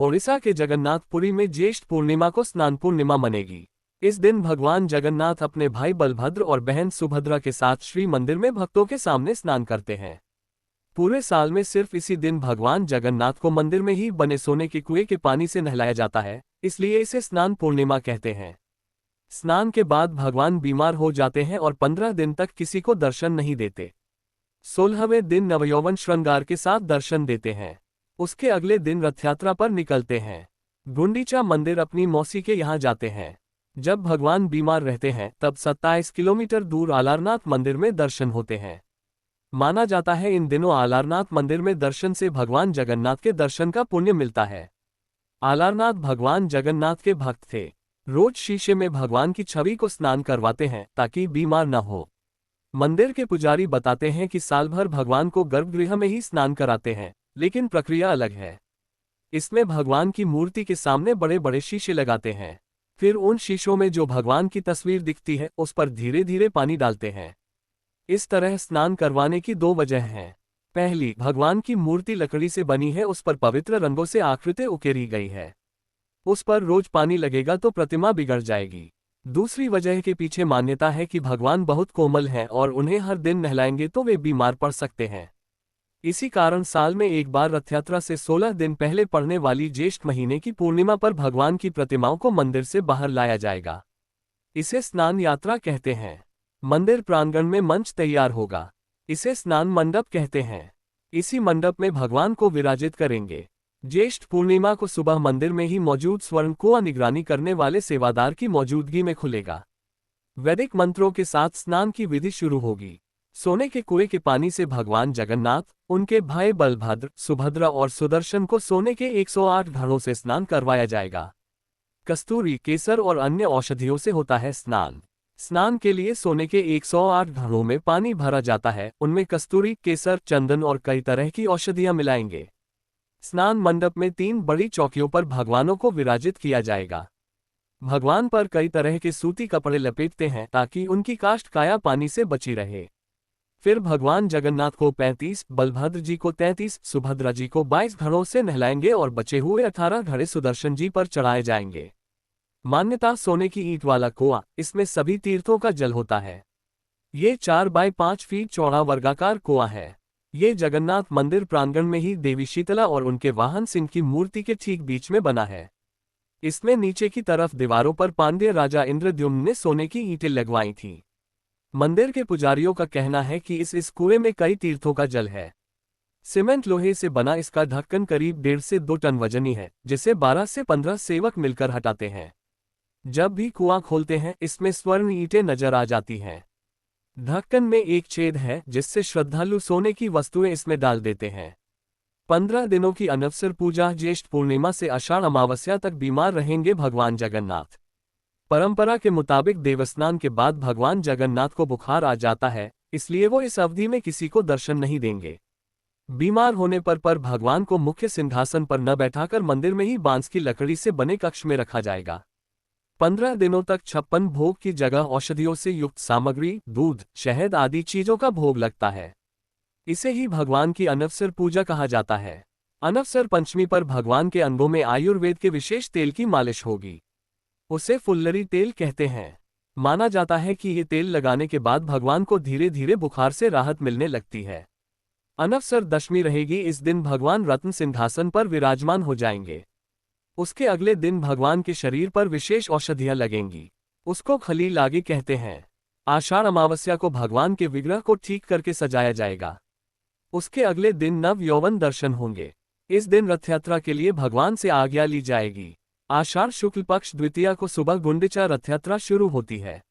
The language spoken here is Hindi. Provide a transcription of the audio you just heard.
ओडिशा के जगन्नाथपुरी में ज्येष्ठ पूर्णिमा को स्नान पूर्णिमा मनेगी। इस दिन भगवान जगन्नाथ अपने भाई बलभद्र और बहन सुभद्रा के साथ श्री मंदिर में भक्तों के सामने स्नान करते हैं। पूरे साल में सिर्फ इसी दिन भगवान जगन्नाथ को मंदिर में ही बने सोने के कुएं के पानी से नहलाया जाता है, इसलिए इसे स्नान पूर्णिमा कहते हैं। स्नान के बाद भगवान बीमार हो जाते हैं और 15 दिन तक किसी को दर्शन नहीं देते। 16वें दिन नवयौवन श्रृंगार के साथ दर्शन देते हैं। उसके अगले दिन रथ यात्रा पर निकलते हैं। गुंडीचा मंदिर अपनी मौसी के यहाँ जाते हैं। जब भगवान बीमार रहते हैं तब 27 किलोमीटर दूर आलारनाथ मंदिर में दर्शन होते हैं। माना जाता है इन दिनों आलारनाथ मंदिर में दर्शन से भगवान जगन्नाथ के दर्शन का पुण्य मिलता है। आलारनाथ भगवान जगन्नाथ के भक्त थे। रोज शीशे में भगवान की छवि को स्नान करवाते हैं ताकि बीमार न हो। मंदिर के पुजारी बताते हैं कि साल भर भगवान को गर्भगृह में ही स्नान कराते हैं, लेकिन प्रक्रिया अलग है। इसमें भगवान की मूर्ति के सामने बड़े बड़े शीशे लगाते हैं। फिर उन शीशों में जो भगवान की तस्वीर दिखती है उस पर धीरे धीरे पानी डालते हैं। इस तरह स्नान करवाने की 2 वजह हैं। पहली, भगवान की मूर्ति लकड़ी से बनी है, उस पर पवित्र रंगों से आकृति उकेरी गई है। उस पर रोज पानी लगेगा तो प्रतिमा बिगड़ जाएगी। दूसरी वजह के पीछे मान्यता है कि भगवान बहुत कोमल हैं और उन्हें हर दिन नहलाएंगे तो वे बीमार पड़ सकते हैं। इसी कारण साल में एक बार रथयात्रा से 16 दिन पहले पड़ने वाली ज्येष्ठ महीने की पूर्णिमा पर भगवान की प्रतिमाओं को मंदिर से बाहर लाया जाएगा। इसे स्नान यात्रा कहते हैं। मंदिर प्रांगण में मंच तैयार होगा, इसे स्नान मंडप कहते हैं। इसी मंडप में भगवान को विराजित करेंगे। ज्येष्ठ पूर्णिमा को सुबह मंदिर में ही मौजूद स्वर्ण कुआं निगरानी करने वाले सेवादार की मौजूदगी में खुलेगा। वैदिक मंत्रों के साथ स्नान की विधि शुरू होगी। सोने के कुएं के पानी से भगवान जगन्नाथ, उनके भाई बलभद्र, सुभद्रा और सुदर्शन को सोने के 108 घड़ों से स्नान करवाया जाएगा। कस्तूरी, केसर और अन्य औषधियों से होता है स्नान। स्नान के लिए सोने के 108 घड़ों में पानी भरा जाता है। उनमें कस्तूरी, केसर, चंदन और कई तरह की औषधियां मिलाएंगे। स्नान मंडप में 3 बड़ी चौकियों पर भगवानों को विराजित किया जाएगा। भगवान पर कई तरह के सूती कपड़े लपेटते हैं ताकि उनकी काष्ठ काया पानी से बची रहे। फिर भगवान जगन्नाथ को 35, बलभद्र जी को 33, सुभद्रा जी को 22 घड़ों से नहलाएंगे और बचे हुए 18 घड़े सुदर्शन जी पर चढ़ाए जाएंगे। मान्यता सोने की ईंट वाला कुआं, इसमें सभी तीर्थों का जल होता है। ये 4 बाय 5 फीट चौड़ा वर्गाकार कुआं है। ये जगन्नाथ मंदिर प्रांगण में ही देवी शीतला और उनके वाहन सिंह की मूर्ति के ठीक बीच में बना है। इसमें नीचे की तरफ दीवारों पर पांड्य राजा इंद्रद्युम्न ने सोने की ईंटें लगवाई थीं। मंदिर के पुजारियों का कहना है कि इस कुएं में कई तीर्थों का जल है। सीमेंट लोहे से बना इसका ढक्कन करीब 1.5 से 2 टन वजनी है, जिसे 12 से 15 सेवक मिलकर हटाते हैं। जब भी कुआं खोलते हैं इसमें स्वर्ण ईंटें नजर आ जाती हैं। ढक्कन में एक छेद है जिससे श्रद्धालु सोने की वस्तुएं इसमें डाल देते हैं। 15 दिनों की अनवसर पूजा ज्येष्ठ पूर्णिमा से आषाढ़ अमावस्या तक बीमार रहेंगे भगवान जगन्नाथ। परंपरा के मुताबिक देवस्नान के बाद भगवान जगन्नाथ को बुखार आ जाता है, इसलिए वो इस अवधि में किसी को दर्शन नहीं देंगे। बीमार होने पर भगवान को मुख्य सिंहासन पर न बैठाकर मंदिर में ही बांस की लकड़ी से बने कक्ष में रखा जाएगा। 15 दिनों तक 56 भोग की जगह औषधियों से युक्त सामग्री, दूध, शहद आदि चीजों का भोग लगता है। इसे ही भगवान की अनवसर पूजा कहा जाता है। अनवसर पंचमी पर भगवान के अंगों में आयुर्वेद के विशेष तेल की मालिश होगी। उसे फुल्लरी तेल कहते हैं। माना जाता है कि ये तेल लगाने के बाद भगवान को धीरे धीरे बुखार से राहत मिलने लगती है। अनवसर दशमी रहेगी। इस दिन भगवान रत्न सिंहासन पर विराजमान हो जाएंगे। उसके अगले दिन भगवान के शरीर पर विशेष औषधियां लगेंगी। उसको खलील आगे कहते हैं। आषाढ़ अमावस्या को भगवान के विग्रह को ठीक करके सजाया जाएगा। उसके अगले दिन नव यौवन दर्शन होंगे। इस दिन रथयात्रा के लिए भगवान से आज्ञा ली जाएगी। आषाढ़ शुक्ल पक्ष द्वितीया को सुबह गुंडीचा रथयात्रा शुरू होती है।